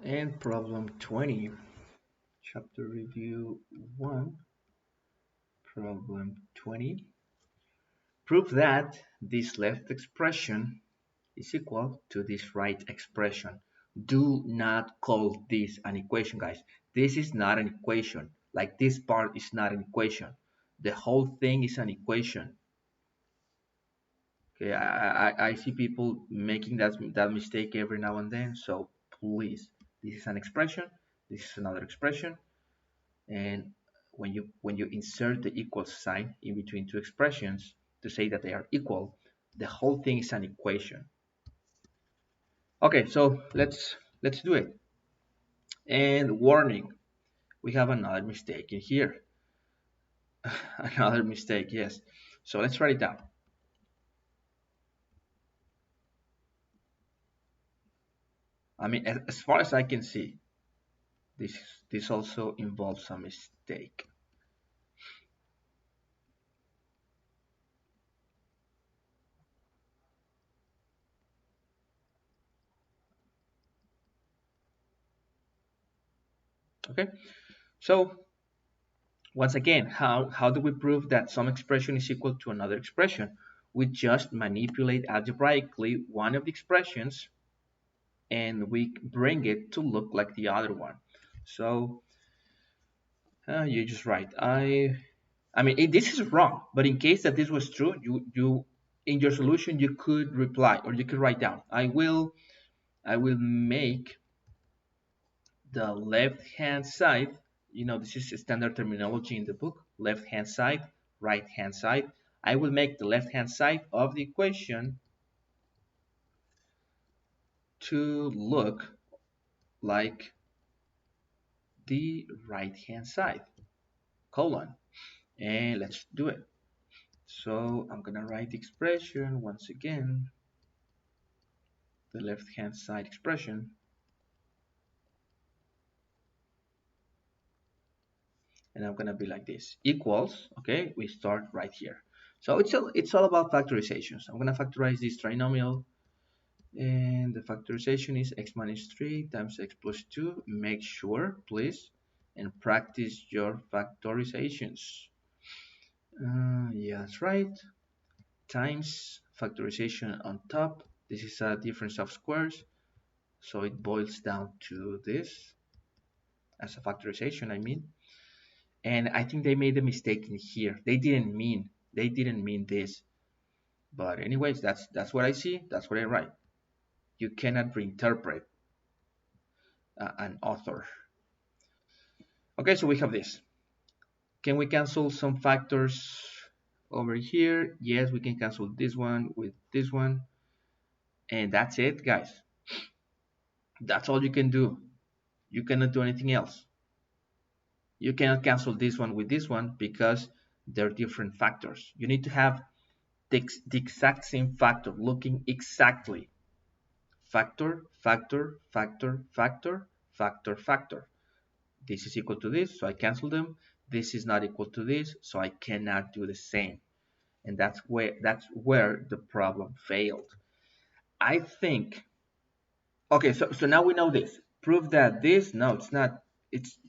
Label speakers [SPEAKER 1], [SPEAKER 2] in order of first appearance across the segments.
[SPEAKER 1] And problem 20, chapter review 1, problem 20. Prove that this left expression is equal to this right expression. Do not call this an equation, guys. This is not an equation. Like this part is not an equation. The whole thing is an equation. Okay, I see people making that mistake every now and then. So please, this is an expression. This is another expression. And when you insert the equal sign in between two expressions to say that they are equal, the whole thing is an equation. Okay, so let's do it. And warning, we have another mistake in here. Another mistake, yes. So let's write it down. I mean, as far as I can see, this also involves a mistake. Okay, so once again, how do we prove that some expression is equal to another expression? We just manipulate algebraically one of the expressions and we bring it to look like the other one. So you just write. I mean, this is wrong, but in case that this was true, you in your solution you could reply or you could write down. I will make the left hand side, this is standard terminology in the book, left hand side, right hand side. I will make the left hand side of the equation to look like the right hand side, colon, and let's do it. So I'm gonna write the expression once again, the left hand side expression, and I'm gonna be like this, equals, okay, we start right here. So it's all about factorizations. I'm gonna factorize this trinomial, and the factorization is x minus 3 times x plus 2. Make sure, please, and practice your factorizations. Yeah, that's right. Times factorization on top. This is a difference of squares, so it boils down to this as a factorization, I mean. And I think they made a mistake in here. They didn't mean this. But anyways, that's what I see. That's what I write. You cannot reinterpret an author. Okay, so we have this. Can we cancel some factors over here? Yes, we can cancel this one with this one. And that's it, guys. That's all you can do. You cannot do anything else. You cannot cancel this one with this one because they're different factors. You need to have the exact same factor looking exactly. Factor, factor, factor, factor, factor, factor. This is equal to this, so I cancel them. This is not equal to this, so I cannot do the same. And that's where the problem failed. I think. Okay, so now we know this. Prove that this. No, it's not.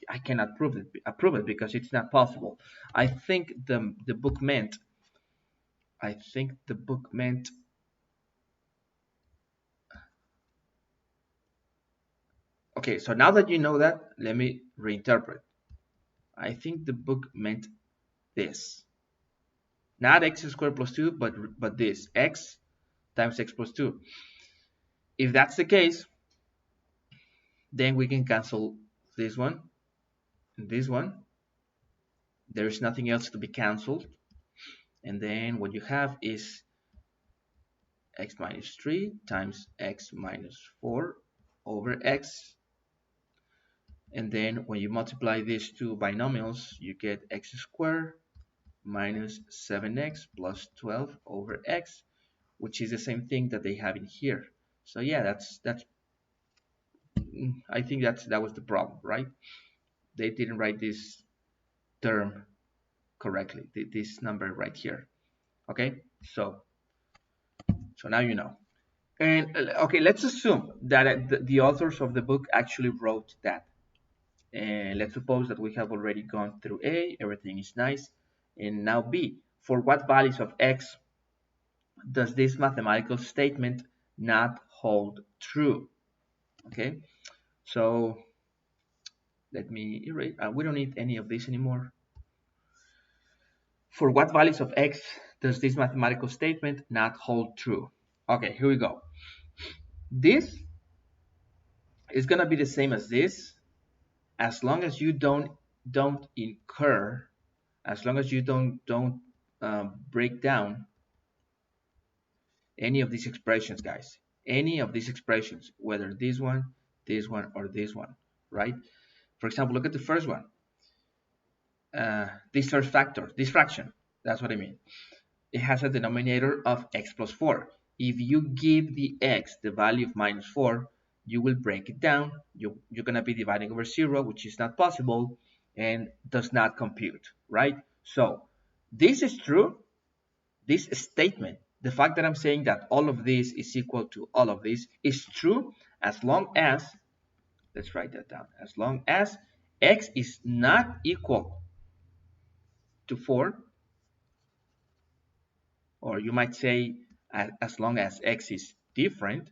[SPEAKER 1] I cannot prove it because it's not possible. I think the book meant. I think the book meant. Okay, so now that you know that, let me reinterpret. I think the book meant this. Not x squared plus 2, but this, x times x plus 2. If that's the case, then we can cancel this one and this one. There's nothing else to be canceled. And then what you have is x minus 3 times x minus 4 over x. And then when you multiply these two binomials, you get x squared minus 7x plus 12 over x, which is the same thing that they have in here. So yeah, that's I think that was the problem, right? They didn't write this term correctly, this number right here. Okay, so now you know. And okay, let's assume that the authors of the book actually wrote that. And let's suppose that we have already gone through A, everything is nice. And now B, for what values of X does this mathematical statement not hold true? Okay, so let me erase. We don't need any of this anymore. For what values of X does this mathematical statement not hold true? Okay, here we go. This is gonna be the same as this, as long as you don't incur, as long as you don't break down any of these expressions, guys. Any of these expressions, whether this one, or this one, right? For example, look at the first one. This first factor, this fraction. That's what I mean. It has a denominator of x plus 4. If you give the x the value of minus 4, you will break it down. You're going to be dividing over 0, which is not possible and does not compute, right? So this is true. This statement, the fact that I'm saying that all of this is equal to all of this, is true as long as, let's write that down, as long as x is not equal to 4, or you might say as long as x is different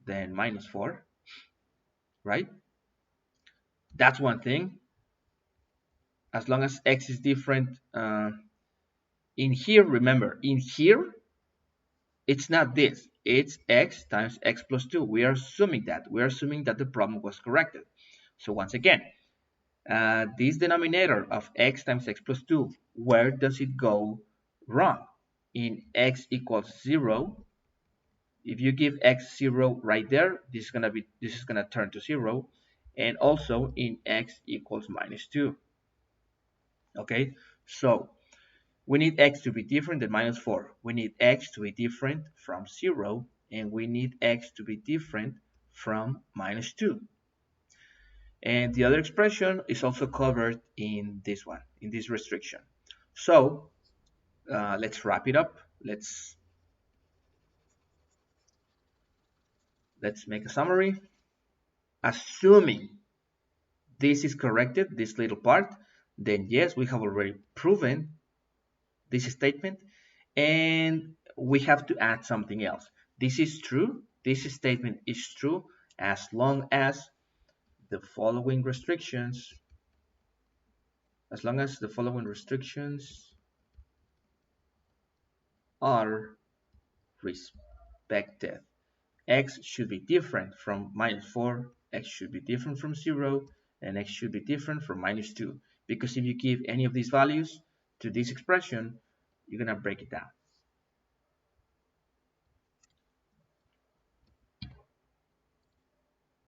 [SPEAKER 1] than minus 4, right? That's one thing. As long as x is different, in here, remember, in here, it's not this. It's x times x plus 2. We are assuming that. We are assuming that the problem was corrected. So once again, this denominator of x times x plus 2, where does it go wrong? In x equals 0, if you give x 0 right there, this is gonna turn to 0, and also in x equals minus 2. Okay, so we need x to be different than minus 4. We need x to be different from 0, and we need x to be different from minus 2. And the other expression is also covered in this one, in this restriction. So let's wrap it up. Let's make a summary. Assuming this is corrected, this little part, then yes, we have already proven this statement, and we have to add something else. This is true. This statement is true as long as the following restrictions, are respected. X should be different from minus 4, x should be different from 0, and x should be different from minus 2. Because if you give any of these values to this expression, you're going to break it down.